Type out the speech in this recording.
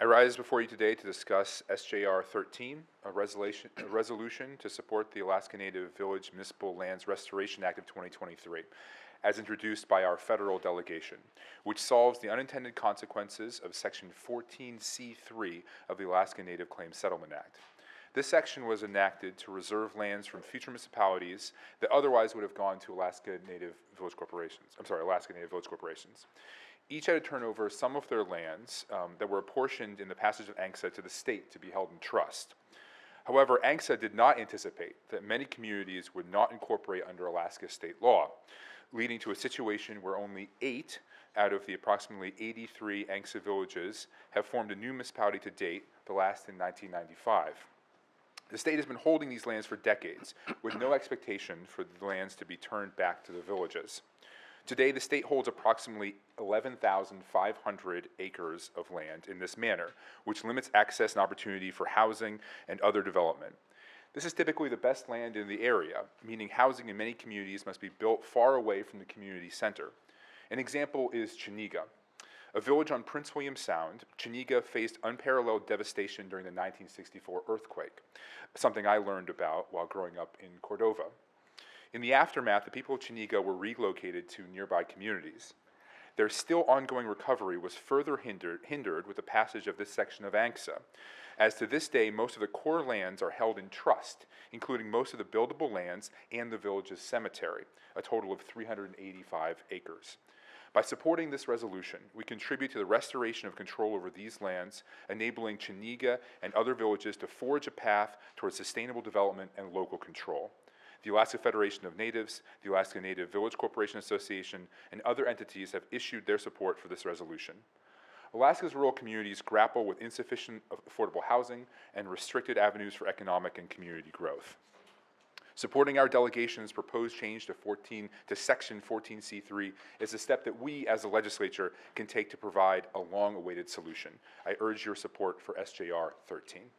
I rise before you today to discuss SJR 13, a resolution to support the Alaska Native Village Municipal Lands Restoration Act of 2023, as introduced by our federal delegation, which solves the unintended consequences of Section 14C3 of the Alaska Native Claims Settlement Act. This section was enacted to reserve lands from future municipalities that otherwise would have gone to Alaska Native Village Corporations. Each had to turn over some of their lands that were apportioned in the passage of ANCSA to the state to be held in trust. However, ANCSA did not anticipate that many communities would not incorporate under Alaska state law, leading to a situation where only 8 out of the approximately 83 ANCSA villages have formed a new municipality to date, the last in 1995. The state has been holding these lands for decades, with no expectation for the lands to be turned back to the villages. Today, the state holds approximately 11,500 acres of land in this manner, which limits access and opportunity for housing and other development. This is typically the best land in the area, meaning housing in many communities must be built far away from the community center. An example is Chiniga. A village on Prince William Sound, Chiniga faced unparalleled devastation during the 1964 earthquake, something I learned about while growing up in Cordova. In the aftermath, the people of Chiniga were relocated to nearby communities. Their still ongoing recovery was further hindered with the passage of this section of ANCSA, as to this day most of the core lands are held in trust, including most of the buildable lands and the village's cemetery, a total of 385 acres. By supporting this resolution, we contribute to the restoration of control over these lands, enabling Chiniga and other villages to forge a path towards sustainable development and local control. The Alaska Federation of Natives, the Alaska Native Village Corporation Association, and other entities have issued their support for this resolution. Alaska's rural communities grapple with insufficient affordable housing and restricted avenues for economic and community growth. Supporting our delegation's proposed change to Section 14C3 is a step that we, as a legislature, can take to provide a long-awaited solution. I urge your support for SJR 13.